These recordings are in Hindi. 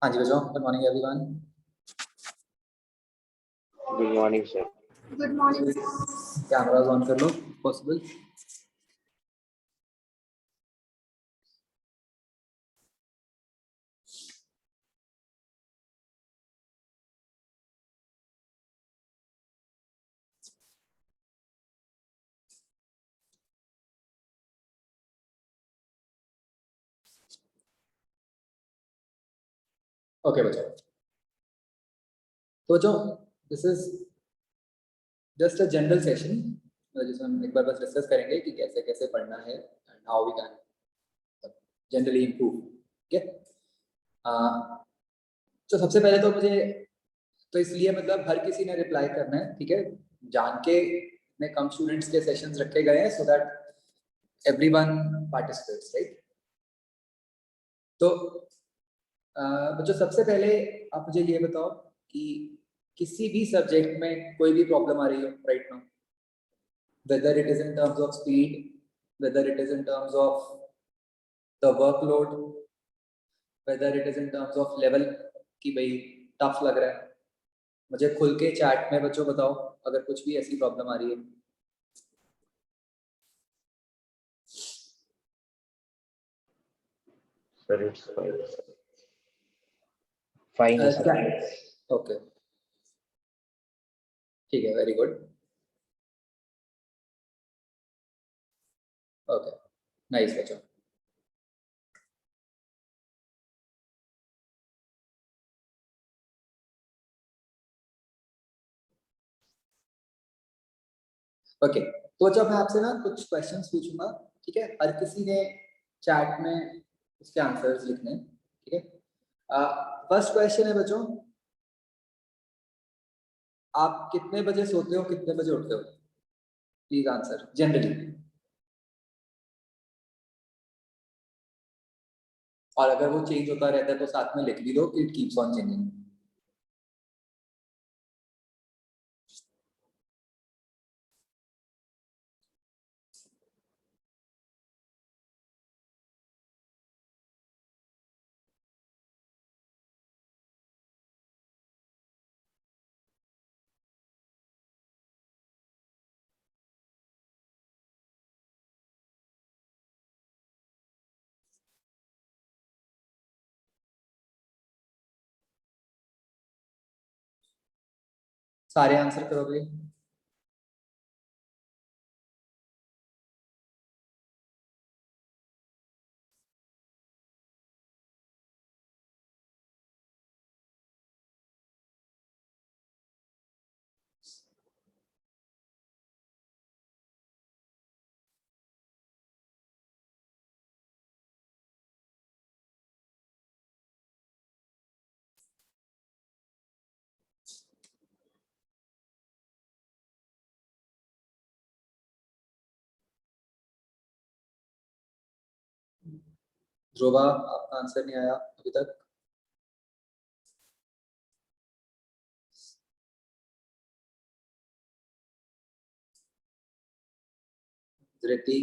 हाँ जी बच्चों, good morning everyone. Good morning sir. Good morning. Cameras on कर लो पॉसिबल। ओके बच्चों, तो बच्चों this is just a general session जिसमें हम एक बार बस डिस्कस करेंगे कि कैसे कैसे पढ़ना है and how we can generally improve. ठीक है, तो सबसे पहले तो मुझे तो इसलिए मतलब हर किसी ने रिप्लाई करना है, ठीक है, जान के इतने कम स्टूडेंट्स के सेशंस रखे गए हैं so that everyone participates, right. तो बच्चों सबसे पहले आप मुझे ये बताओ कि किसी भी सब्जेक्ट में कोई भी प्रॉब्लम आ रही हो right now, whether it is in terms of speed, whether it is in terms of the workload, whether it is in terms of level कि भाई टफ लग रहा है, मुझे खुल के चैट में बच्चों बताओ अगर कुछ भी ऐसी प्रॉब्लम आ रही है। Sir it's fine sir. Okay ठीक है, वेरी गुड, ओके नाइस बच्चों। ओके तो जब मैं आपसे ना कुछ क्वेश्चंस पूछूंगा, ठीक है, हर किसी ने चैट में उसके आंसर्स लिखने हैं, ठीक है। फर्स्ट क्वेश्चन है बच्चों, आप कितने बजे सोते हो, कितने बजे उठते हो? Please answer generally. और अगर वो चेंज होता रहता है तो साथ में लिख भी दो, इट कीप्स ऑन चेंजिंग। सारे आंसर करोगे? ध्रुवा आपका आंसर नहीं आया अभी तक। धृति,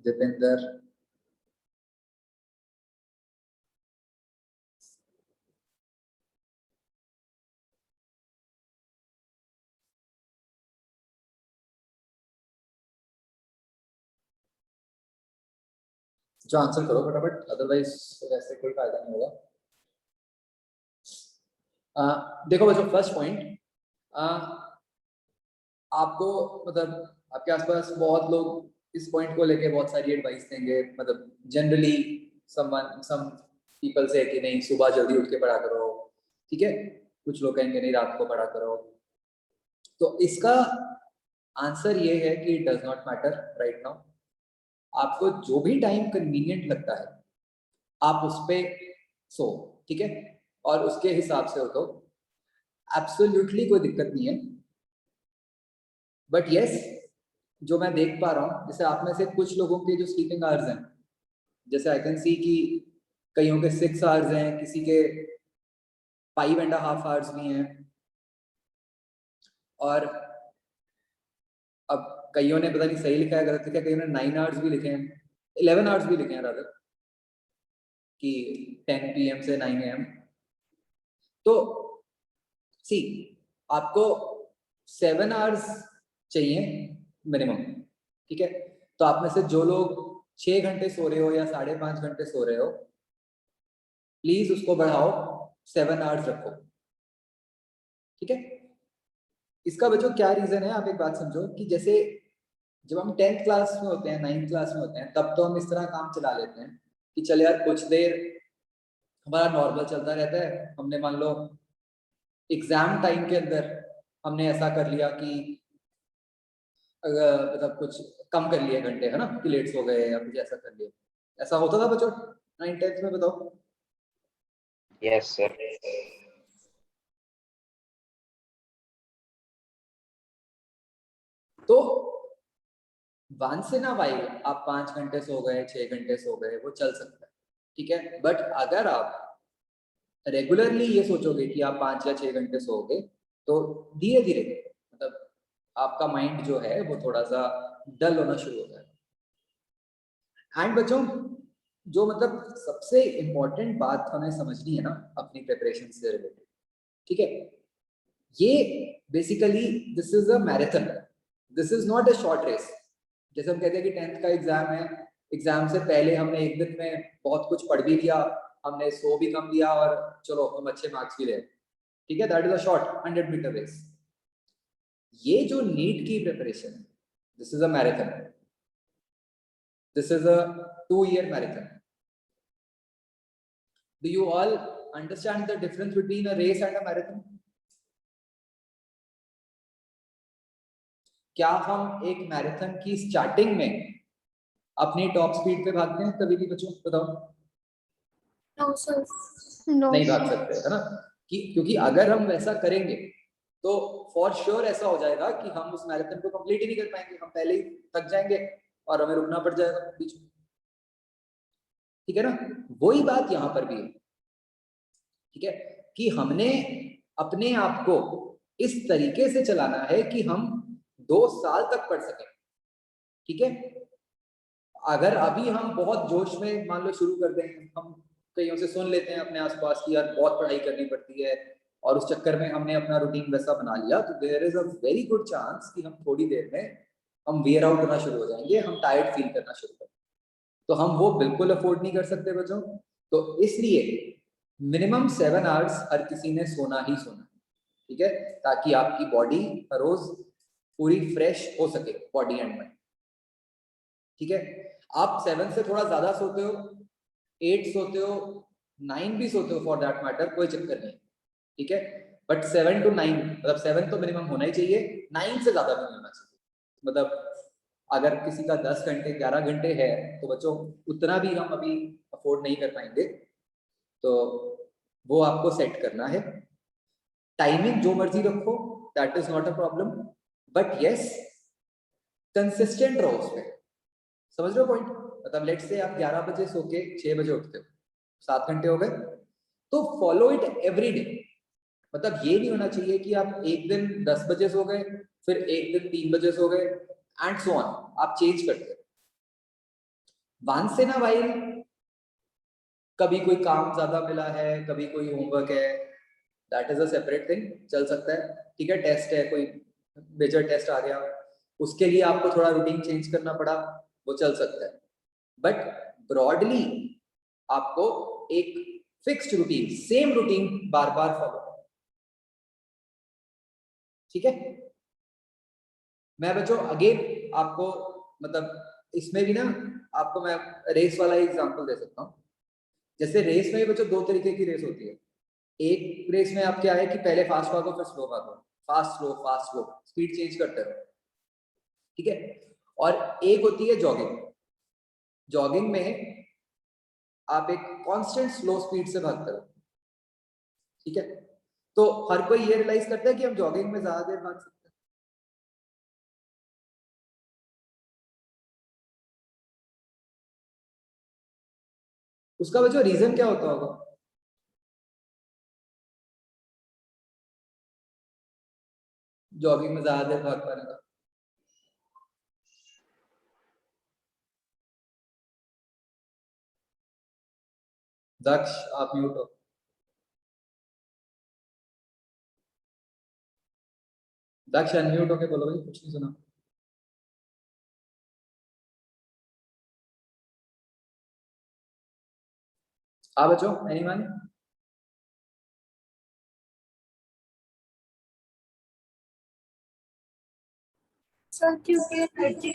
दीपेंद्र, जो आंसर करो फटाफट, अदरवाइज वैसे कोई फायदा नहीं होगा। देखो बच्चों फर्स्ट पॉइंट, आपको मतलब आपके आसपास बहुत लोग इस पॉइंट को लेके बहुत सारी एडवाइस देंगे, मतलब जनरली सम पीपल से कि नहीं सुबह जल्दी उठ के पढ़ा करो, ठीक है, कुछ लोग कहेंगे नहीं रात को पढ़ा करो। तो इसका आंसर ये है कि it does not matter right now. आपको जो भी टाइम कन्वीनियंट लगता है आप उस पे सो, ठीक है, और उसके हिसाब से हो तो एब्सोल्युटली कोई दिक्कत नहीं है। बट यस, जो मैं देख पा रहा हूँ जैसे आप में से कुछ लोगों के जो स्लीपिंग आवर्स हैं, जैसे आई कैन सी कि कईयों के 6 आवर्स हैं, किसी के 5.5 आवर्स भी हैं, और अब कईयों ने पता नहीं सही लिखा है गलत लिखा है, कईयों ने 9 आवर्स भी लिखे हैं, 11 आवर्स भी लिखे हैं रादर, कि 10 PM से 9 AM। तो सी आपको 7 आवर्स चाहिए मिनिमम, ठीक है। तो आप में से जो लोग 6 घंटे सो रहे हो या 5.5 घंटे सो रहे हो, प्लीज उसको बढ़ाओ, 7 आवर्स रखो, ठीक है। इसका बच्चों क्या रीजन है, आप एक बात समझो कि जैसे जब हम 10th क्लास में होते हैं, 9th क्लास में होते हैं, तब तो हम इस तरह काम चला लेते हैं कि चल यार कुछ देर हमारा नॉर्मल चलता रहता है। हमने मान लो एग्जाम टाइम के अंदर हमने ऐसा कर लिया कि अगर मतलब कुछ कम कर लिए घंटे, है ना, कि लेट सो गए या कुछ ऐसा कर लिया। ऐसा होता था बच्चों 9th 10th में, बताओ। Yes, sir. तो वंस इन अ वाइल आप 5 घंटे सो गए, 6 घंटे सो गए, वो चल सकता है, ठीक है। बट अगर आप रेगुलरली ये सोचोगे कि आप 5 या 6 घंटे सोओगे, तो धीरे धीरे मतलब आपका माइंड जो है वो थोड़ा सा डल होना शुरू हो जाएगा। एंड बच्चों जो मतलब सबसे इम्पोर्टेंट बात हमें समझनी है ना अपनी प्रिपरेशन से रिलेटेड, ठीक है, ये basically this is a marathon, this is not a short race. जैसे हम कहते हैं कि 10th का एग्जाम है, एग्जाम से पहले हमने एक दिन में बहुत कुछ पढ़ भी लिया, हमने सो भी कम लिया और चलो हम अच्छे मार्क्स भी ले, ठीक है, that is a short 100 meter race. ये जो नीट की प्रिपरेशन है, this is a marathon, this is a 2-year marathon. Do you all understand the difference between a race and a marathon? क्या हम एक मैराथन की स्टार्टिंग में अपनी टॉप स्पीड पे भागते हैं कभी भी बच्चों, बताओ? No, sir. No, नहीं भाग sir. सकते, है ना, कि क्योंकि अगर हम वैसा करेंगे तो फॉर श्योर ऐसा हो जाएगा कि हम उस मैराथन को कंप्लीट ही नहीं कर पाएंगे, हम पहले ही थक जाएंगे और हमें रुकना पड़ जाएगा बीच में, ठीक है ना। वही बात यहाँ पर भी है, ठीक है, कि हमने अपने आप को इस तरीके से चलाना है कि हम 2 साल तक पढ़ सकें, ठीक है। अगर अभी हम बहुत जोश में मान लो शुरू कर दें, हम कईयों से सुन लेते हैं अपने आसपास की यार बहुत पढ़ाई करनी पड़ती है, और उस चक्कर में हमने अपना रूटीन वैसा बना लिया, तो there is a very good chance कि हम थोड़ी देर में हम वेयर आउट होना शुरू हो जाएंगे, हम टायर्ड फील करना शुरू करेंगे। तो हम वो बिल्कुल अफोर्ड नहीं कर सकते बच्चों। तो इसलिए मिनिमम 7 आवर्स हर किसी ने सोना ही सोना, ठीक है, ताकि आपकी बॉडी हर रोज पूरी फ्रेश हो सके, बॉडी एंड माइंड, ठीक है। आप 7 से थोड़ा ज्यादा सोते हो, 8 सोते हो, 9 भी सोते हो फॉर दैट मैटर, कोई चक्कर नहीं, ठीक है। बट 7 to 9 मतलब 7 तो मिनिमम होना ही चाहिए, 9 से ज्यादा भी नहीं होना चाहिए। मतलब अगर किसी का 10 घंटे 11 घंटे है तो बच्चों उतना भी हम अभी अफोर्ड नहीं कर पाएंगे, तो वो आपको सेट करना है। टाइमिंग जो मर्जी रखो, that is not a problem, but yes consistent रहो उस पर, समझ रहे हो पॉइंट? मतलब लेट्स से आप 11 बजे सो के 6 बजे उठते हो, 7 घंटे हो गए, तो फॉलो इट एवरी डे। मतलब ये नहीं होना चाहिए कि आप एक दिन 10 बजे सो गए, फिर एक दिन 3 बजे सो गए एंड सो ऑन, आप चेंज करते हो। वंस इन अ वाइल कभी कोई काम ज्यादा मिला है, कभी कोई होमवर्क है, that is a separate thing, चल सकता है, ठीक है। टेस्ट है, कोई मेजर टेस्ट आ गया, उसके लिए आपको थोड़ा रूटीन चेंज करना पड़ा, वो चल सकता है। बट ब्रॉडली आपको एक फिक्स्ड रूटीन, सेम रूटीन बार बार फॉलो, ठीक है। मैं बच्चों अगेन आपको मतलब इसमें भी ना आपको मैं रेस वाला ही एग्जांपल दे सकता हूँ। जैसे रेस में बच्चों 2 तरीके की रेस होती है। एक रेस में आप क्या है कि पहले फास्ट भागो फिर स्लो भागो, फास्ट स्लो स्पीड चेंज करते रहो, ठीक है। और एक होती है जॉगिंग, जॉगिंग में आप एक कांस्टेंट स्लो स्पीड से भागते हो, ठीक है। तो हर कोई ये रियलाइज करता है कि हम जॉगिंग में ज्यादा देर भाग सकते हैं। उसका वजह रीजन क्या होता होगा? जॉगिंग में ज्यादा देर भाग पाने का? दक्ष आप म्यूट हो। दक्ष अनम्यूट होके बोलो भाई, कुछ नहीं सुना। हाँ बच्चों, एनीवन? सर क्योंकि एनर्जी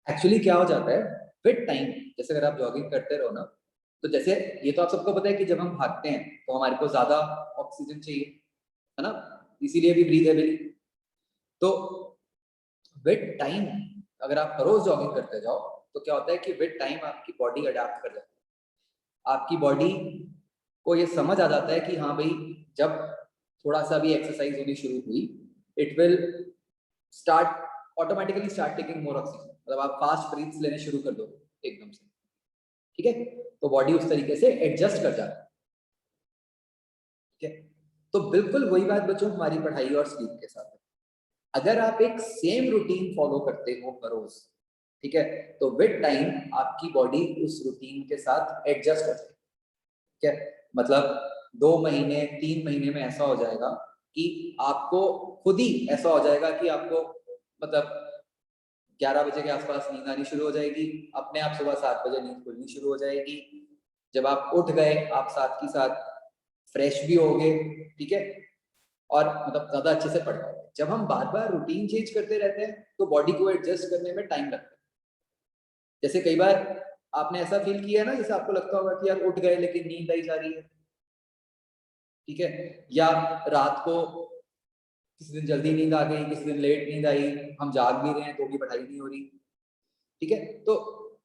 एक्चुअली क्या हो जाता है विद टाइम, जैसे अगर आप जॉगिंग करते रहो ना, तो जैसे ये तो आप सबको पता है कि जब हम भागते हैं तो हमारे को ज्यादा ऑक्सीजन चाहिए, है ना, इसीलिए भी ब्रीदेबल। तो विद टाइम अगर आप हर रोज जॉगिंग करते जाओ तो क्या होता है कि विद टाइम आपकी बॉडी अडेप्ट कर जाती है। आपकी बॉडी को ये समझ आ जाता है कि हाँ भाई, जब थोड़ा सा भी एक्सरसाइज होनी शुरू हुई, it will start automatically start taking more oxygen, मतलब आप फास्ट ब्रीथ्स लेने शुरू कर दो एकदम से, ठीक है। तो बॉडी उस तरीके से एडजस्ट कर जाता है, ठीक है। तो बिल्कुल वही बात बच्चों हमारी पढ़ाई और स्लीप के साथ है। अगर आप एक सेम रूटीन फॉलो करते हो हर रोज, ठीक है, तो विद टाइम आपकी बॉडी उस रूटीन के साथ एडजस्ट हो जाएगी, ठीक है। मतलब 2 महीने 3 महीने में ऐसा हो जाएगा कि आपको खुद ही ऐसा हो जाएगा कि आपको मतलब 11 बजे के आसपास नींद आनी शुरू हो जाएगी, अपने आप सुबह 7 बजे नींद खुलनी शुरू हो जाएगी। जब आप उठ गए आप साथ ही साथ फ्रेश भी होगे, ठीक है, और मतलब ज्यादा अच्छे से पढ़ पाओगे। जब हम बार बार रूटीन चेंज करते रहते हैं तो बॉडी को एडजस्ट करने में टाइम लगता है। जैसे कई बार आपने ऐसा फील किया है ना, जैसे आपको लगता होगा कि यार उठ गए लेकिन नींद आई जा रही है, ठीक है, या रात को किसी दिन जल्दी नींद आ गई, किसी दिन लेट नींद आई, हम जाग भी रहे हैं तो भी पढ़ाई नहीं हो रही, ठीक है। तो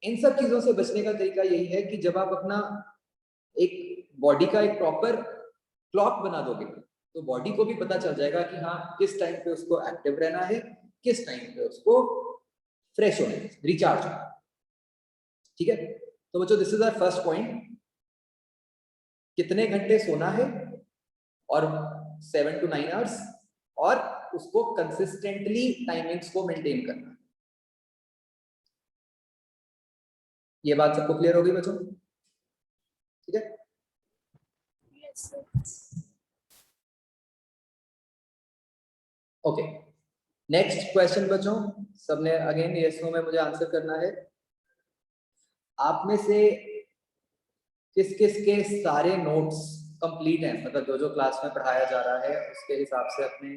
इन सब चीजों से बचने का तरीका यही है कि जब आप अपना एक बॉडी का एक प्रॉपर क्लॉक बना दोगे तो बॉडी को भी पता चल जाएगा कि हाँ किस टाइम पे उसको एक्टिव रहना है, किस टाइम पे उसको फ्रेश होना है, रिचार्ज होना है, ठीक है। तो बच्चों this is our first point, कितने घंटे सोना है, और 7 to 9 आवर्स, और उसको कंसिस्टेंटली टाइमिंग्स को मेंटेन करना है। ये बात सबको क्लियर हो गई बच्चों, ठीक है। Yes, sir. Okay, next question बच्चों, सबने अगेन यस नो में मुझे आंसर करना है। आप में से किस किस के सारे नोट्स कंप्लीट हैं, मतलब जो जो क्लास में पढ़ाया जा रहा है उसके हिसाब से अपने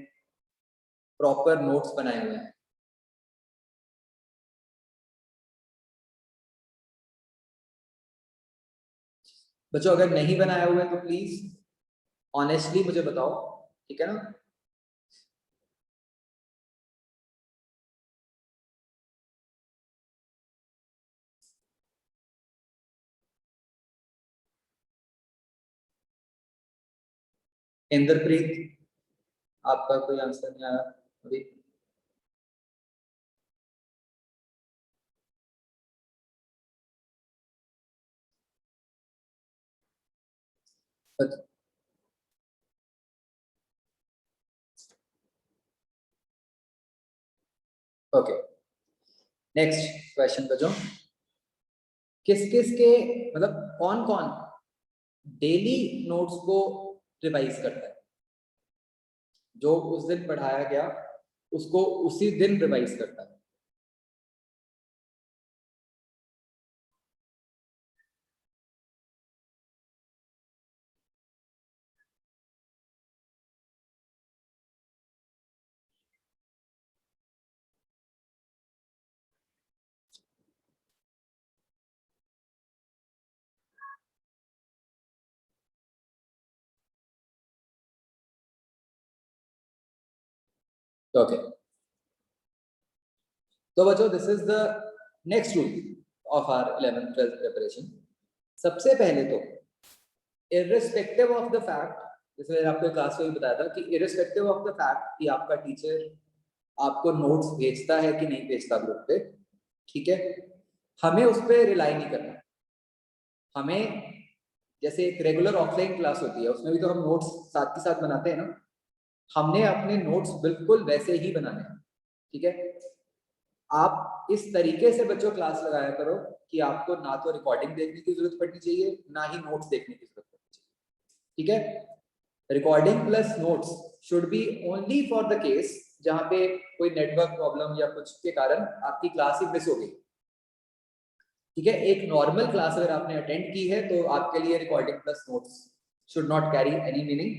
प्रॉपर नोट्स बनाए हुए हैं? बच्चों अगर नहीं बनाया हुआ है तो प्लीज ऑनेस्टली मुझे बताओ, ठीक है ना। इंद्रप्रीत, आपका कोई आंसर नहीं आया अभी? ओके, नेक्स्ट क्वेश्चन बच्चों, किस किस के मतलब कौन कौन डेली नोट्स को रिवाइज करता है, जो उस दिन पढ़ाया गया उसको उसी दिन रिवाइज करता है? ओके, तो बच्चों this is the next rule of our 11th 12th preparation. सबसे पहले तो इररिस्पेक्टिव ऑफ द फैक्ट, जैसे मैंने आपको क्लास में भी बताया था कि इररिस्पेक्टिव ऑफ द फैक्ट कि आपका टीचर आपको नोट्स भेजता है कि नहीं भेजता ग्रुप पे, ठीक है, हमें उस पर रिलाई नहीं करना। हमें जैसे एक रेगुलर ऑफलाइन क्लास होती है, उसमें भी तो हम नोट्स साथ के साथ बनाते हैं ना, हमने अपने नोट्स बिल्कुल वैसे ही बनाने हैं, ठीक है। आप इस तरीके से बच्चों क्लास लगाया करो कि आपको ना तो रिकॉर्डिंग देखने की जरूरत पड़नी चाहिए, ना ही नोट्स देखने की जरूरत पड़नी चाहिए, ठीक है। Recording plus notes should be only for the case जहां पे कोई नेटवर्क प्रॉब्लम या कुछ के कारण आपकी क्लास ही मिस हो गई, ठीक है। एक नॉर्मल क्लास अगर आपने अटेंड की है तो आपके लिए recording plus notes should not carry any meaning,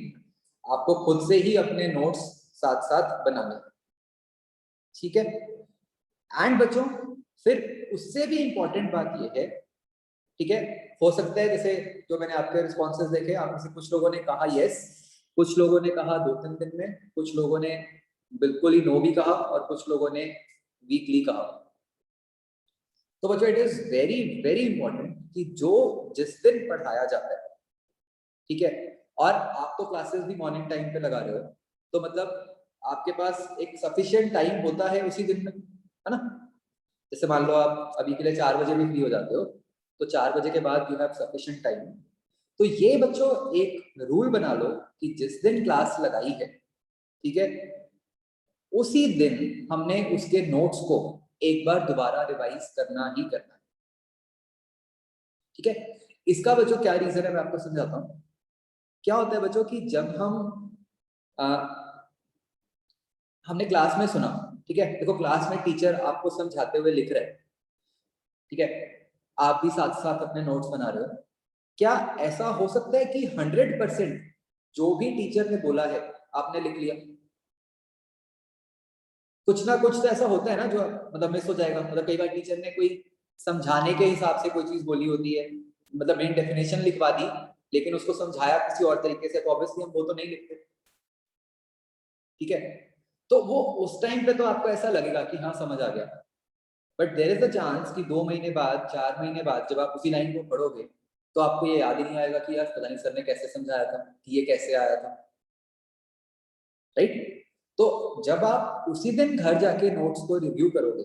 आपको खुद से ही अपने नोट्स साथ साथ बनाने, ठीक है। एंड बच्चों फिर उससे भी इंपॉर्टेंट बात ये है, ठीक है, हो सकता है जैसे जो मैंने आपके रिस्पॉन्सेज देखे, आप में से कुछ लोगों ने कहा यस, कुछ लोगों ने कहा 2-3 दिन में, कुछ लोगों ने बिल्कुल ही नो भी कहा और कुछ लोगों ने वीकली कहा। तो बच्चों it is very very important कि जो जिस दिन पढ़ाया जाता है, ठीक है, और आप तो क्लासेस भी मॉर्निंग टाइम पे लगा रहे हो, तो मतलब आपके पास एक सफिशिएंट टाइम होता है उसी दिन में, है ना। जैसे मान लो आप अभी के लिए 4 बजे भी फ्री हो जाते हो, तो 4 बजे के बाद यू हैव सफिशिएंट टाइम। तो ये बच्चों एक रूल बना लो कि जिस दिन क्लास लगाई है, ठीक है, उसी दिन हमने उसके नोट्स को एक बार दोबारा रिवाइज करना ही करना है, ठीक है। इसका बच्चों क्या रीजन है मैं आपको समझाता हूँ। क्या होता है बच्चों कि जब हमने क्लास में सुना, ठीक है, देखो क्लास में टीचर आपको समझाते हुए लिख रहे हैं, ठीक है, आप भी साथ साथ अपने नोट्स बना रहे हो। क्या ऐसा हो सकता है कि 100% जो भी टीचर ने बोला है आपने लिख लिया? कुछ ना कुछ तो ऐसा होता है ना जो मतलब मिस हो जाएगा। मतलब कई बार टीचर ने कोई समझाने के हिसाब से कोई चीज बोली होती है, मतलब मेन डेफिनेशन लिखवा दी, लेकिन उसको समझाया किसी और तरीके से, तो ऑब्वियसली हम वो तो नहीं लिखते, ठीक है। तो वो उस टाइम पे तो आपको ऐसा लगेगा कि हाँ समझ आ गया, but there is a chance कि 2 महीने बाद, 4 महीने बाद जब आप उसी लाइन को पढ़ोगे तो आपको ये याद ही नहीं आएगा कि यार पता नहीं सर ने कैसे समझाया था, कि ये कैसे आया था, राइट। तो जब आप उसी दिन घर जाके नोट्स को रिव्यू करोगे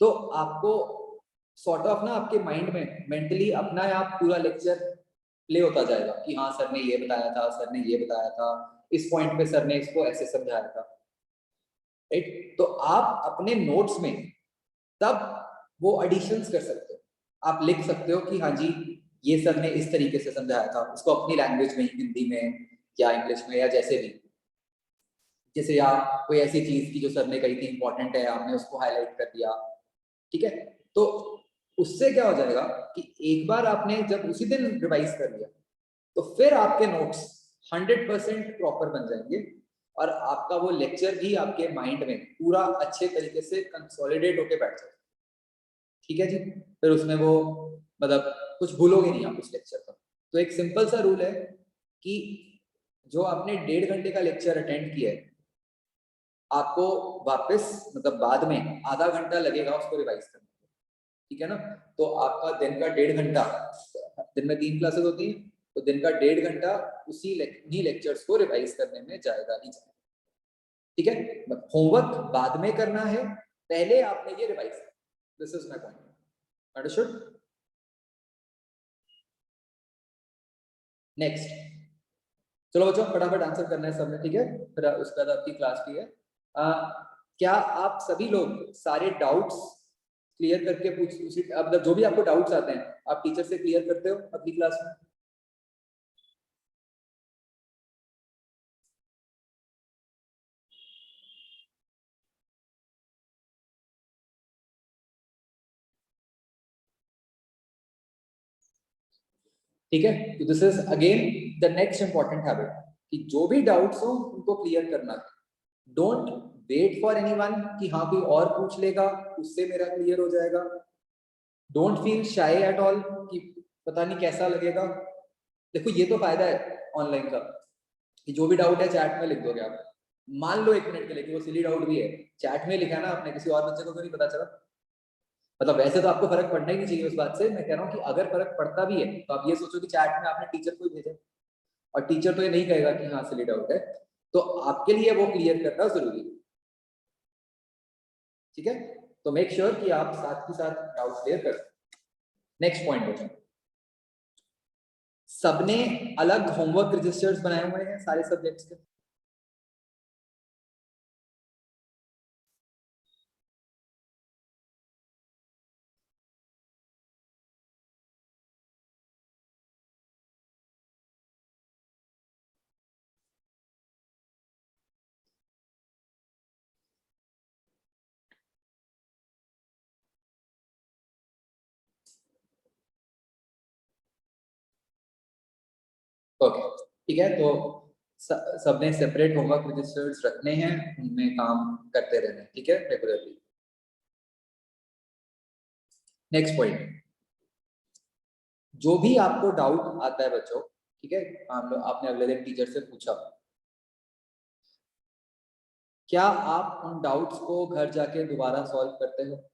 तो आपको सॉर्ट ऑफ ना आपके माइंड में मेंटली अपना आप पूरा लेक्चर प्ले होता जाएगा कि हाँ सर ने ये बताया था, सर ने ये बताया था, इस पॉइंट पे सर ने इसको ऐसे समझाया था, राइट। तो आप अपने नोट्स में तब वो एडिशंस कर सकते हो, आप लिख सकते हो कि हाँ जी ये सर ने इस तरीके से समझाया था, उसको अपनी लैंग्वेज में, हिंदी में या इंग्लिश में या जैसे भी, जैसे या कोई ऐसी चीज की जो सर ने कही थी इंपॉर्टेंट है, आपने उसको हाईलाइट कर दिया, ठीक है। तो उससे क्या हो जाएगा कि एक बार आपने जब उसी दिन रिवाइज कर लिया तो फिर आपके नोट्स 100% प्रॉपर बन जाएंगे और आपका वो लेक्चर भी आपके माइंड में पूरा अच्छे तरीके से कंसोलिडेट होके बैठ जाएगा, ठीक है जी। फिर उसमें वो मतलब कुछ भूलोगे नहीं आप उस लेक्चर का। तो एक सिंपल सा रूल है कि जो आपने 1.5 घंटे का लेक्चर अटेंड किया है, आपको वापस मतलब बाद में आधा घंटा लगेगा उसको रिवाइज करने में, ठीक है ना। तो आपका दिन का 1.5 घंटा, दिन में 3 क्लासेस होती हैं, तो दिन का 1.5 घंटा उसी इन्हीं लेक्चर्स को रिवाइज करने में जाएगा ही जाएगा, ठीक है। होमवर्क बाद में करना है, पहले आपने ये revise, this is my point, understood. Next, चलो बच्चों फटाफट आंसर करना है सबने, ठीक है, फिर उसके बाद आपकी क्लास की है। क्या आप सभी लोग सारे डाउट्स क्लियर करके पूछ उसी अब जो भी आपको डाउट्स आते हैं आप टीचर से क्लियर करते हो अपनी क्लास में? ठीक है, तो this is again the next important habit कि जो भी डाउट्स हो उनको क्लियर करना है। डोंट वेट फॉर एनीवन कि हाँ कोई और पूछ लेगा उससे मेरा क्लियर हो जाएगा। Don't feel shy at all कि पता नहीं कैसा लगेगा। देखो ये तो फायदा है ऑनलाइन का कि जो भी डाउट है चैट में लिख दोगे आप। मान लो 1 मिनट के लिए कि वो सिली डाउट भी है, चैट में लिखा ना आपने, किसी और बच्चे को तो नहीं पता चला। मतलब वैसे तो आपको फर्क पड़ना ही नहीं चाहिए उस बात से, मैं कह रहा हूँ कि अगर फर्क पड़ता भी है तो आप ये सोचो कि चैट में आपने टीचर को ही भेजा और टीचर तो ये नहीं कहेगा कि हाँ सिली डाउट है, तो आपके लिए वो क्लियर करना जरूरी है, ठीक है। तो मेक श्योर कि आप साथ ही साथ डाउट क्लियर कर। नेक्स्ट पॉइंट बच्चों, सबने अलग होमवर्क रजिस्टर्स बनाए हुए हैं सारे सब्जेक्ट्स के? ओके, ठीक है। तो सबने सेपरेट होमवर्क रजिस्टर्स रखने हैं, उनमें काम करते रहना है, ठीक है, रेगुलरली। नेक्स्ट पॉइंट, जो भी आपको डाउट आता है बच्चों, ठीक है, आपने अगले दिन टीचर से पूछा, क्या आप उन डाउट्स को घर जाके दोबारा सॉल्व करते हो?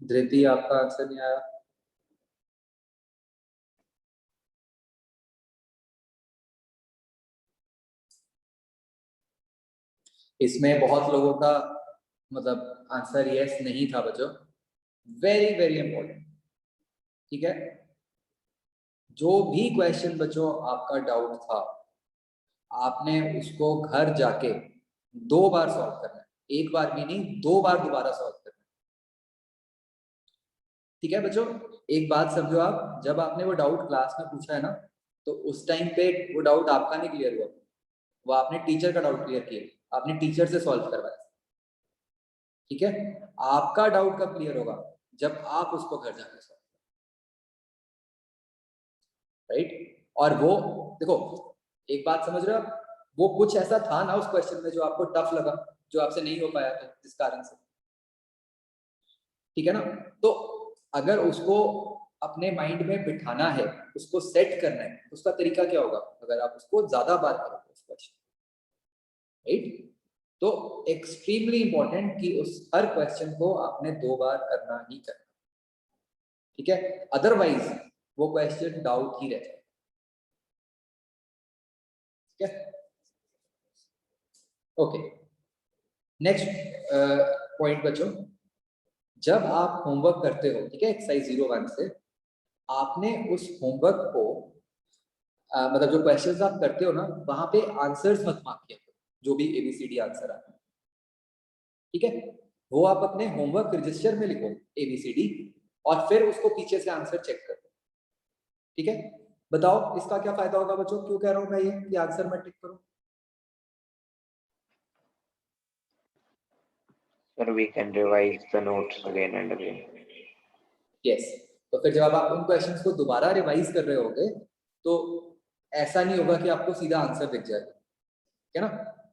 धृति, आपका आंसर नहीं आया? इसमें बहुत लोगों का मतलब आंसर यस नहीं था बच्चों। वेरी वेरी इंपॉर्टेंट, ठीक है। जो भी क्वेश्चन बच्चों आपका डाउट था, आपने उसको घर जाके 2 बार सॉल्व करना है, 1 बार भी नहीं, 2 बार दोबारा सॉल्व करना है, ठीक है बच्चों। एक बात समझो आप, जब आपने वो डाउट क्लास में पूछा है ना, तो उस टाइम पे वो डाउट आपका नहीं क्लियर हुआ, वो आपने टीचर का डाउट क्लियर किया, आपने टीचर से सॉल्व करवाया, ठीक है। आपका डाउट कब क्लियर होगा? जब आप उसको घर जाके सॉल्व, राइट। और वो देखो, एक बात समझ रहे हो आप, वो कुछ ऐसा था ना उस क्वेश्चन में जो आपको टफ लगा, जो आपसे नहीं हो पाया था जिस कारण से, ठीक है ना। तो अगर उसको अपने माइंड में बिठाना है, उसको सेट करना है, उसका तरीका क्या होगा? अगर आप उसको ज्यादा बार करोगे उस क्वेश्चन, राइट। तो एक्सट्रीमली इंपॉर्टेंट कि उस हर क्वेश्चन को आपने 2 बार करना ही करना, ठीक है, अदरवाइज वो क्वेश्चन डाउट ही रह जाए, ठीक है। ओके, नेक्स्ट पॉइंट बच्चों, जब आप होमवर्क करते हो, ठीक है, एक्सरसाइज 01 से, आपने उस होमवर्क को मतलब जो क्वेश्चंस आप करते हो ना, वहां पे आंसर्स मत मार्क किया करो, जो भी ABCD आंसर आता है, ठीक है, वो आप अपने होमवर्क रजिस्टर में लिखो ABCD, और फिर उसको पीछे से आंसर चेक करो, ठीक है। बताओ इसका क्या फायदा होगा बच्चों? क्यों कह रहा हूं मैं ये कि आंसर मत टिक करो? Sir, we can revise the notes again and again. Yes, तो फिर जब आप उन क्वेश्चंस को दोबारा रिवाइज कर रहे होगे, तो ऐसा नहीं होगा कि आपको सीधा आंसर दिख जाएगा, ठीक है ना।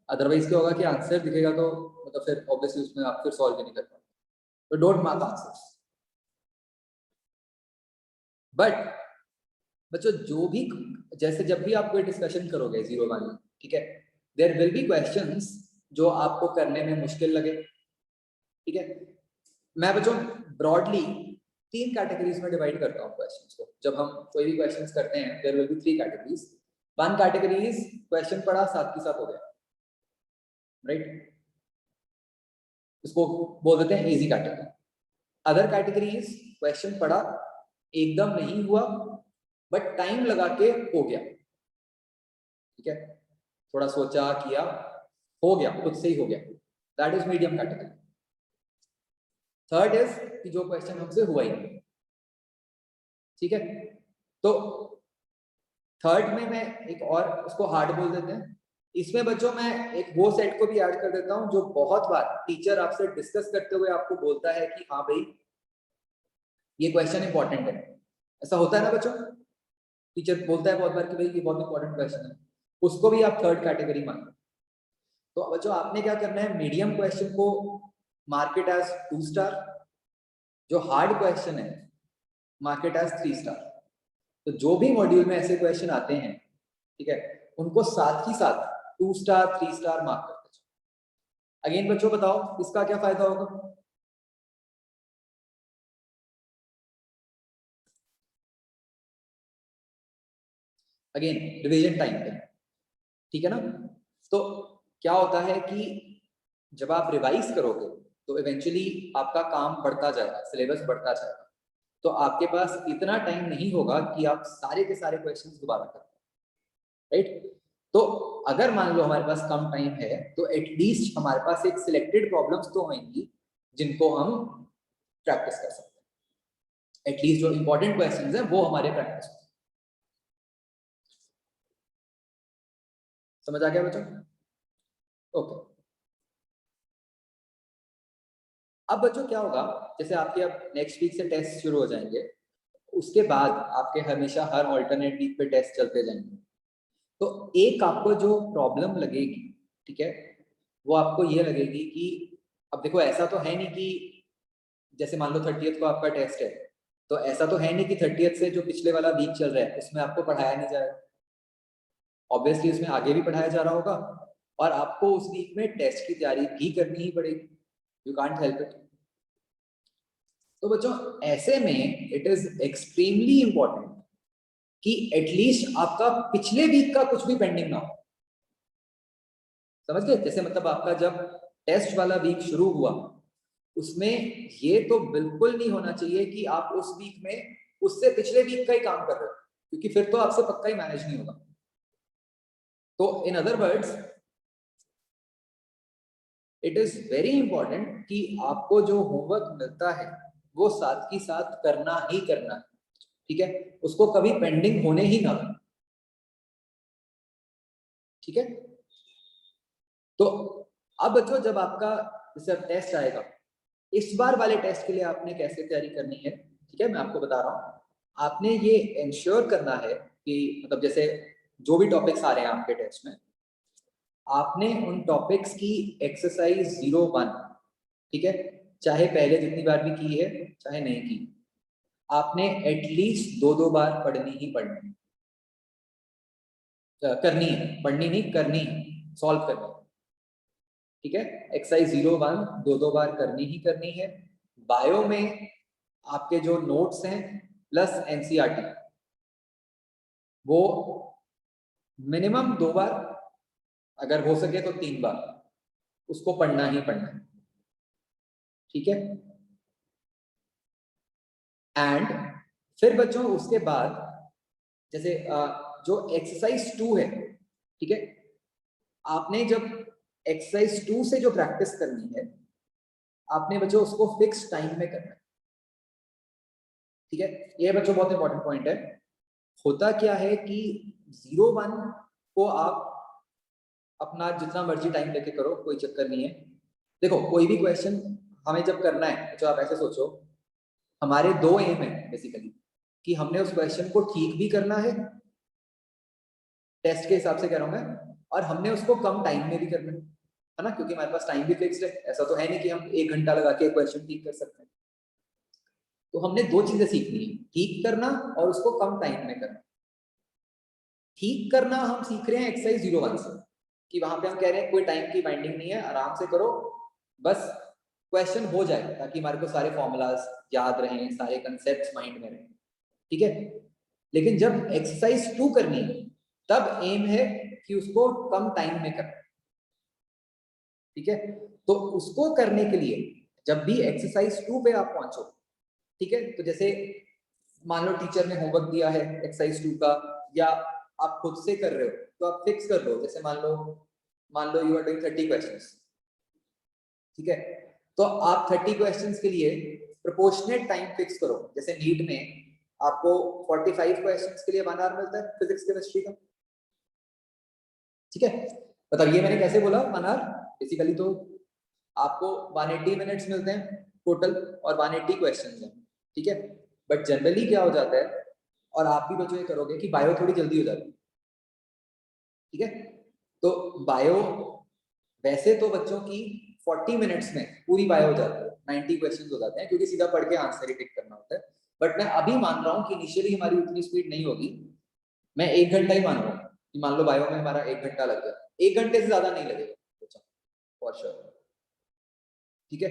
अदरवाइज क्या होगा कि आंसर दिखेगा तो मतलब फिर ऑब्वियसली उसमें आप फिर सॉल्व भी नहीं कर पाओगे, तो डोंट मार्क आंसर्स। बट बच्चों, जो भी, जैसे जब भी आप कोई डिस्कशन करोगे 01 में, ठीक है, देयर विल बी क्वेश्चंस जो आपको करने में मुश्किल लगे, ठीक है। मैं बच्चों ब्रॉडली 3 कैटेगरीज में डिवाइड करता हूँ क्वेश्चंस को। जब हम कोई भी क्वेश्चंस करते हैं, there will be 3 categories. One category is question पढ़ा साथ के साथ हो गया, राइट, इसको बोल देते हैं easy category. Other category is question पढ़ा, एकदम नहीं हुआ, बट टाइम लगा के हो गया, ठीक है, थोड़ा सोचा किया, हो गया, खुद से ही हो गया, that is medium category. Third is कि जो क्वेश्चन हमसे हुआ ही नहीं, ठीक है। तो थर्ड में मैं एक और उसको हार्ड बोल देते हैं। इसमें बच्चों मैं एक वो सेट को भी ऐड कर देता हूं जो बहुत बार टीचर आपसे डिस्कस करते हुए आपको बोलता है कि हाँ भाई ये क्वेश्चन इंपॉर्टेंट है, ऐसा होता है ना बच्चों, टीचर बोलता है बहुत बार कि भाई ये बहुत इंपॉर्टेंट क्वेश्चन है, उसको भी आप थर्ड कैटेगरी मान लो। तो बच्चों आपने क्या करना है, मीडियम क्वेश्चन को मार्केट एज 2 स्टार, जो हार्ड क्वेश्चन है मार्केट एज 3 स्टार। तो जो भी मॉड्यूल में ऐसे क्वेश्चन आते हैं, ठीक है, उनको साथ ही साथ 2 स्टार 3 स्टार मार्क करते जाओ। अगेन बच्चों बताओ इसका क्या फायदा होगा? अगेन रिवीजन टाइम पे, ठीक है ना। तो क्या होता है कि जब आप रिवाइज करोगे तो इवेंचुअली आपका काम बढ़ता जाएगा, सिलेबस बढ़ता जाएगा, तो आपके पास इतना टाइम नहीं होगा कि आप सारे के सारे क्वेश्चंस दोबारा करें, राइट। तो अगर मान लो हमारे पास कम टाइम है तो एटलीस्ट हमारे पास एक सिलेक्टेड प्रॉब्लम्स तो होंगी जिनको हम प्रैक्टिस कर सकते हैं, एटलीस्ट जो इंपॉर्टेंट क्वेश्चंस हैं वो हमारे प्रैक्टिस हो। समझ आ गया बच्चों? ओके। अब बच्चों क्या होगा, जैसे आपके अब नेक्स्ट वीक से टेस्ट शुरू हो जाएंगे, उसके बाद आपके हमेशा हर ऑल्टरनेट वीक पे टेस्ट चलते जाएंगे। तो एक आपको जो प्रॉब्लम लगेगी, ठीक है, वो आपको ये लगेगी कि अब देखो ऐसा तो है नहीं कि जैसे मान लो 30th को आपका टेस्ट है, तो ऐसा तो है नहीं कि 30th से जो पिछले वाला वीक चल रहा है उसमें आपको पढ़ाया नहीं जाएगा। ऑब्वियसली उसमें आगे भी पढ़ाया जा रहा होगा और आपको उस वीक में टेस्ट की तैयारी भी करनी ही पड़ेगी, यू कांट हेल्प इट। तो बच्चों ऐसे में इट इज एक्सट्रीमली इंपॉर्टेंट कि एटलीस्ट आपका पिछले वीक का कुछ भी पेंडिंग ना हो। समझ गए? जैसे मतलब आपका जब टेस्ट वाला वीक शुरू हुआ उसमें ये तो बिल्कुल नहीं होना चाहिए कि आप उस वीक में उससे पिछले वीक का ही काम कर रहे हो, क्योंकि फिर तो आपसे पक्का ही मैनेज नहीं होगा। तो in other words it is very important कि आपको जो होमवर्क मिलता है वो साथ ही साथ करना ही करना है, ठीक है, उसको कभी पेंडिंग होने ही ना दें, ठीक है। तो अब बच्चों जब आपका जैसे टेस्ट आएगा, इस बार वाले टेस्ट के लिए आपने कैसे तैयारी करनी है, ठीक है, मैं आपको बता रहा हूँ। आपने ये इंश्योर करना है कि मतलब जैसे जो भी टॉपिक्स आ रहे हैं आपके टेस्ट में, आपने उन टॉपिक्स की एक्सरसाइज 01, ठीक है, चाहे पहले जितनी बार भी की है चाहे नहीं की, आपने एटलीस्ट 2-2 बार पढ़नी ही पढ़नी, करनी है, पढ़नी नहीं करनी है, सॉल्व करनी है, ठीक है। एक्सरसाइज 01 2-2 बार करनी ही करनी है। बायो में आपके जो नोट्स हैं प्लस एनसीईआरटी वो मिनिमम 2 बार, अगर हो सके तो 3 बार उसको पढ़ना ही पढ़ना है, ठीक है। एंड फिर बच्चों उसके बाद जैसे जो एक्सरसाइज 2 है, ठीक है, आपने जब एक्सरसाइज 2 से जो प्रैक्टिस करनी है आपने बच्चों उसको फिक्स टाइम में करना है, ठीक है। ये बच्चों बहुत इंपॉर्टेंट पॉइंट है। होता क्या है कि 01 को आप अपना जितना मर्जी टाइम लेके करो, कोई चक्कर नहीं है। देखो कोई भी क्वेश्चन हमें जब करना है तो आप ऐसे सोचो, हमारे 2 एम है बेसिकली, कि हमने उस क्वेश्चन को ठीक भी करना है, टेस्ट के हिसाब से कह रहा हूं मैं, और हमने उसको कम टाइम में भी करना है ना, क्योंकि हमारे पास टाइम भी फिक्स्ड है। ऐसा तो है नहीं कि हम 1 घंटा लगा के क्वेश्चन ठीक कर सकते हैं। तो हमने 2 चीजें सीखनी है, ठीक करना और उसको कम टाइम में करना। ठीक करना हम सीख रहे हैं एक्सरसाइज 01 से, कि वहां पे हम कह रहे हैं कोई टाइम की बाइंडिंग नहीं है, आराम से करो, बस क्वेश्चन हो जाए ताकि हमारे को सारे फॉर्मूलाज याद रहें, सारे कंसेप्ट्स माइंड में रहें, ठीक है। लेकिन जब एक्सरसाइज 2 करनी है तब एम है कि उसको कम टाइम में करना, ठीक है। तो उसको करने के लिए जब भी एक्सरसाइज 2 पे आप पहुंचो, ठीक है, तो जैसे मान लो टीचर ने होमवर्क दिया है एक्सरसाइज 2 का, या आप खुद से कर रहे हो, तो आप फिक्स कर लो, जैसे मान लो यू आर डूइंग 30 क्वेश्चंस, ठीक है, तो आप 30 क्वेश्चंस के लिए प्रोपोर्शनेट टाइम फिक्स करो। जैसे नीट में आपको 45 क्वेश्चंस के लिए 1 आवर मिलता है फिजिक्स केमिस्ट्री का, ठीक है। मतलब ये मैंने कैसे बोला 1 आवर, बेसिकली तो आपको 180 मिनट्स मिलते हैं टोटल और 180 क्वेश्चंस हैं, ठीक है। बट जनरली क्या हो जाता है और आप भी बच्चों ये करोगे कि बायो थोड़ी जल्दी हो जाती है, ठीक है। तो बायो वैसे तो बच्चों की 40 मिनट्स में पूरी बायो हो जाती है, 90 क्वेश्चंस हो जाते हैं, क्योंकि सीधा पढ़ के आंसर ही टिक करना होता है। बट मैं अभी मान रहा हूँ कि इनिशियली हमारी उतनी स्पीड नहीं होगी, मैं 1 घंटा ही मान रहा हूँ कि मान लो बायो में हमारा 1 घंटा लग जाए, 1 घंटे से ज्यादा नहीं लगेगा फॉर श्योर, ठीक है।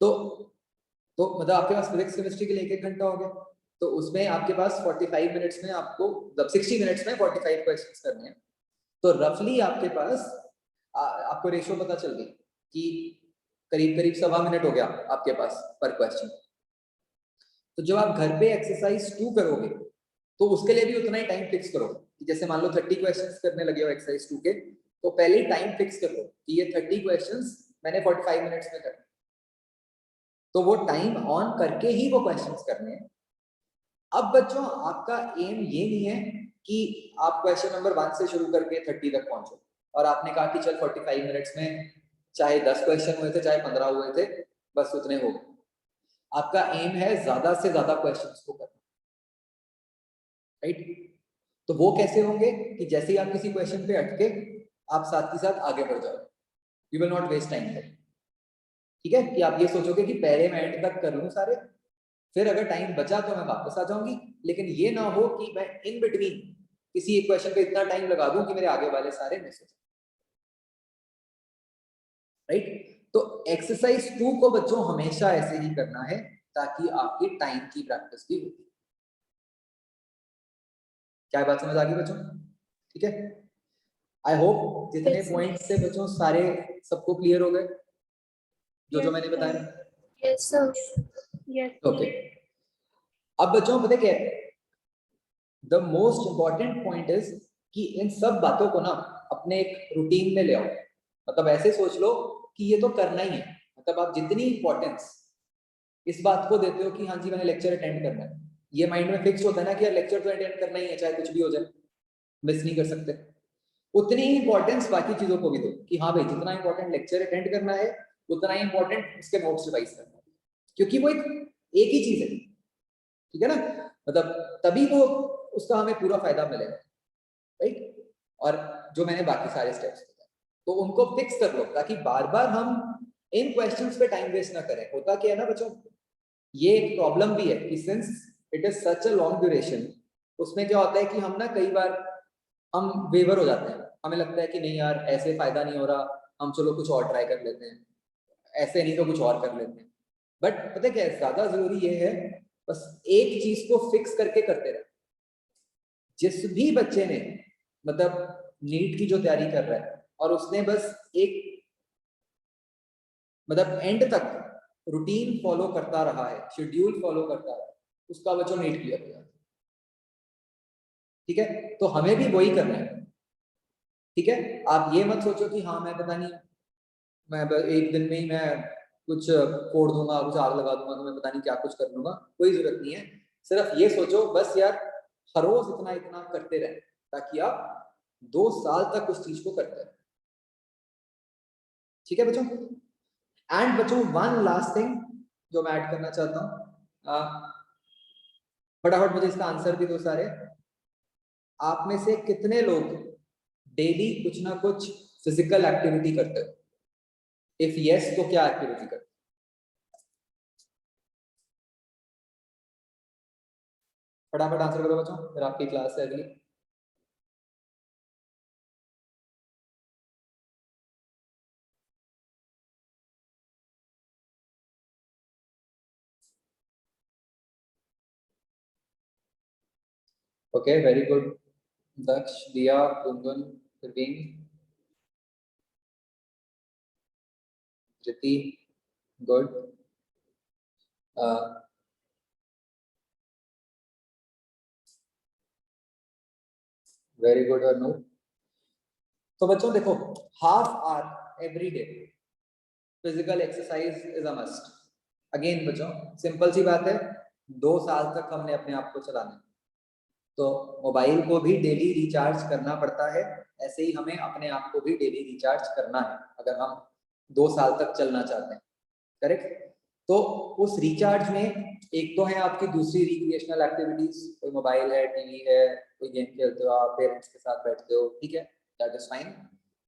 तो मतलब आपके पास फिजिक्स केमिस्ट्री के लिए 1 घंटा हो गया, तो उसमें आपके पास 45 मिनट्स में आपको, मतलब 60 मिनट्स में 45 क्वेश्चंस करने हैं। तो रफली आपके पास आपको रेशियो पता चल गई कि करीब करीब 1.25 मिनट हो गया आपके पास पर क्वेश्चन। तो जब आप घर पे एक्सरसाइज 2 करोगे तो उसके लिए भी उतना ही टाइम फिक्स करो कि जैसे मान लो 30 क्वेश्चंस करने लगे हो एक्सरसाइज 2 के, तो पहले ही टाइम फिक्स कर लो कि ये 30 क्वेश्चंस मैंने 45 मिनट्स में करने, तो वो टाइम ऑन करके ही वो क्वेश्चंस करने हैं। अब बच्चों आपका एम ये नहीं है कि आप क्वेश्चन नंबर 1 से शुरू करके 30 तक पहुंचो, और आपने कहा कि चल 45 मिनट्स में चाहे 10 क्वेश्चन हुए थे चाहे 15 हुए थे, बस उतने हो गए। आपका एम है ज्यादा से ज्यादा क्वेश्चंस को करना, राइट। तो वो कैसे होंगे कि जैसे ही आप किसी क्वेश्चन पे अटके आप साथ ही साथ आगे बढ़ जाओ, you will not waste time, ठीक है। कि आप ये सोचोगे कि पहले मैं एंड तक कर लूं सारे, फिर अगर टाइम बचा तो मैं वापस आ जाऊंगी, लेकिन ये ना हो कि मैं इन बिटवीन किसी एक क्वेश्चन पे इतना टाइम लगा दूं कि मेरे आगे वाले सारे मिस हो जाए, राइट। तो एक्सरसाइज 2 को बच्चों हमेशा ऐसे ही करना है ताकि आपकी टाइम की प्रैक्टिस भी होती है। क्या बात समझ आ गई बच्चों, ठीक है। आई होप जितने पॉइंट्स थे बच्चों सारे सबको क्लियर हो गए जो मैंने बताया। Yes, sir. Yes. ओके, अब बच्चों पता क्या है, the most important point is कि इन सब बातों को ना अपने एक रूटीन में ले आओ। मतलब ऐसे सोच लो कि ये तो करना ही है, मतलब आप जितनी इंपॉर्टेंस इस बात को देते हो कि हाँ जी मैंने लेक्चर अटेंड करना है, ये माइंड में फिक्स होता है ना कि यार लेक्चर तो अटेंड करना ही है, चाहे कुछ भी हो जाए, मिस नहीं कर सकते। उतनी ही इंपॉर्टेंस बाकी चीजों को भी दो कि हाँ भाई जितना इंपॉर्टेंट लेक्चर अटेंड करना है उतना ही इंपॉर्टेंट उसके नोट्स रिवाइज करना है, क्योंकि वो एक ही चीज है, ठीक है ना। मतलब तभी वो उसका हमें पूरा फायदा मिलेगा, राइट। और जो मैंने बाकी सारे स्टेप्स बताए तो उनको फिक्स कर लो ताकि बार बार हम इन क्वेश्चंस पे टाइम वेस्ट ना करें। होता क्या है ना बच्चों, ये एक प्रॉब्लम भी है कि since it is such a long duration, उसमें क्या होता है कि हम ना कई बार हम वेवर हो जाते हैं, हमें लगता है कि नहीं यार ऐसे फायदा नहीं हो रहा, हम चलो कुछ और ट्राई कर लेते हैं, ऐसे नहीं तो कुछ और कर लेते हैं। बट पता क्या है, ज्यादा जरूरी ये है बस एक चीज को फिक्स करके करते रहे। जिस भी बच्चे ने मतलब नीट की जो तैयारी कर रहा है और उसने बस एक मतलब एंड तक रूटीन फॉलो करता रहा है, शेड्यूल फॉलो करता रहा है, उसका बच्चों नीट क्लियर किया, ठीक है। तो हमें भी वही करना है, ठीक है। आप ये मत सोचो कि हाँ मैं पता नहीं मैं एक दिन में ही मैं कुछ फोड़ दूंगा, कुछ आग लगा दूंगा, तो मैं पता नहीं क्या कुछ कर लूंगा, कोई जरूरत नहीं है। सिर्फ ये सोचो बस यार हर रोज इतना इतना करते रहे ताकि आप 2 साल तक उस चीज को करते रहे, ठीक है बच्चों। एंड बच्चों वन लास्ट थिंग जो मैं ऐड करना चाहता हूँ, फटाफट मुझे इसका आंसर भी दो सारे। आप में से कितने लोग डेली कुछ ना कुछ फिजिकल एक्टिविटी करते हो? इफ यस तो क्या एक्टिविटी करते हो? फटाफट आंसर करो बच्चों, फिर आपकी क्लास है अगली। ओके वेरी गुड, दक्ष, दिया, गुनगुन, प्रवीण, धृति, गुड, वेरी गुड अनु। तो बच्चों देखो, half hour every day physical exercise is a must. Again बच्चों सिंपल सी बात है, 2 साल तक हमने अपने आप को चलाना है, तो मोबाइल को भी डेली रिचार्ज करना पड़ता है, ऐसे ही हमें अपने आप को भी डेली रिचार्ज करना है अगर हम 2 साल तक चलना चाहते हैं, करेक्ट। तो उस रिचार्ज में एक तो है आपकी दूसरी रिक्रिएशनल एक्टिविटीज, कोई मोबाइल है, टीवी है, कोई गेम खेलते हो आप, पेरेंट्स के साथ बैठते हो, ठीक है, that is fine,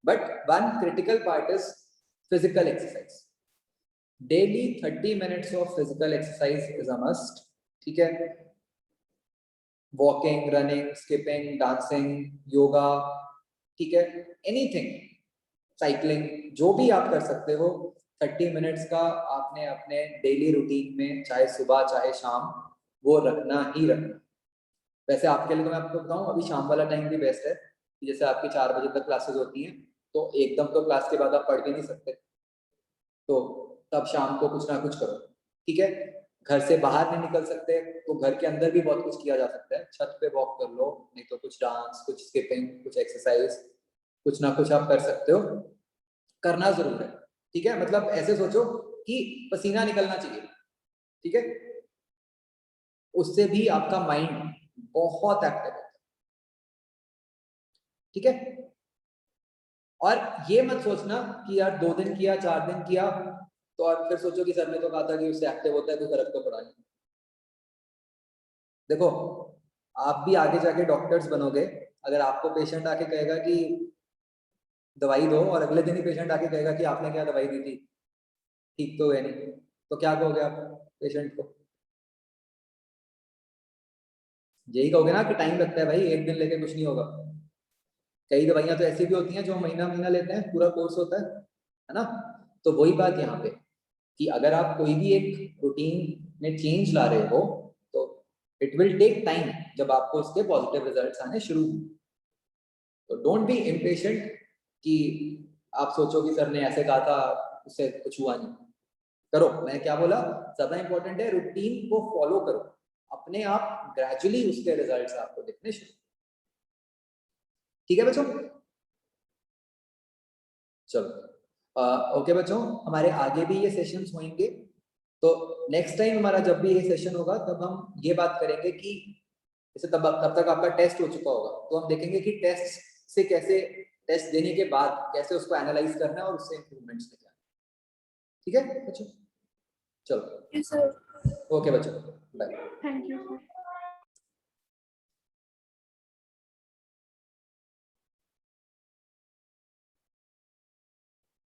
but one critical part is physical exercise. Daily 30 minutes of physical exercise is a must, ठीक है, walking, running, skipping, dancing, yoga, ठीक है, एनीथिंग, साइकिलिंग, जो भी आप कर सकते हो 30 मिनट्स का आपने अपने डेली रूटीन में, चाहे सुबह चाहे शाम, वो रखना ही रखना। वैसे आपके लिए तो मैं आपको बताऊं, अभी शाम वाला टाइम भी बेस्ट है, जैसे आपकी 4 बजे तक क्लासेस होती हैं, तो एकदम तो क्लास के बाद आप पढ़ भी नहीं सकते, तो तब शाम को कुछ ना कुछ करो, ठीक है। घर से बाहर नहीं निकल सकते तो घर के अंदर भी बहुत कुछ किया जा सकता है, छत पे वॉक कर लो, नहीं तो कुछ डांस, कुछ स्किपिंग, कुछ एक्सरसाइज, कुछ ना कुछ आप कर सकते हो, करना जरूर है, ठीक है। मतलब ऐसे सोचो कि पसीना निकलना चाहिए, ठीक है, उससे भी आपका माइंड बहुत एक्टिव होता है, ठीक है। और ये मत सोचना कि यार 2 दिन किया, 4 दिन किया, तो और फिर सोचो कि सर ने तो कहा था कि उससे एक्टिव होता है, कोई फर्क तो पड़ा नहीं। देखो, आप भी आगे जाके डॉक्टर्स बनोगे, अगर आपको पेशेंट आके कहेगा कि दवाई दो, और अगले दिन ही पेशेंट आके कहेगा कि आपने क्या दवाई दी थी, ठीक तो है नहीं, तो क्या कहोगे आप पेशेंट को? यही कहोगे ना कि टाइम लगता है भाई, एक दिन लेके कुछ नहीं होगा। कई दवाइयां तो ऐसी भी होती हैं जो महीना महीना लेते हैं, पूरा कोर्स होता है ना। तो वही बात यहाँ पे, कि अगर आप कोई भी एक रूटीन में चेंज ला रहे हो, तो इट विल टेक टाइम जब आपको उसके पॉजिटिव रिजल्ट्स आने शुरू हों। तो डोंट बी इम्पेशेंट कि आप सोचो कि सर ने ऐसे कहा था, उससे कुछ हुआ नहीं। करो, मैं क्या बोला, ज्यादा इंपॉर्टेंट है रूटीन को फॉलो करो, अपने आप ग्रेजुअली उसके रिजल्ट्स आपको दिखने शुरू, ठीक है बच्चों। चलो ओके बच्चों, हमारे आगे भी ये सेशंस होंगे, तो नेक्स्ट टाइम हमारा जब भी ये सेशन होगा तब हम ये बात करेंगे कि जैसे तब तक आपका टेस्ट हो चुका होगा, तो हम देखेंगे कि टेस्ट से कैसे, टेस्ट देने के बाद कैसे उसको एनालाइज करना है और उससे इंप्रूवमेंट्स लेके आना, ठीक है बच्चों। चलो Yes, sir. ओके बच्चों, बाय। Thank you, sir.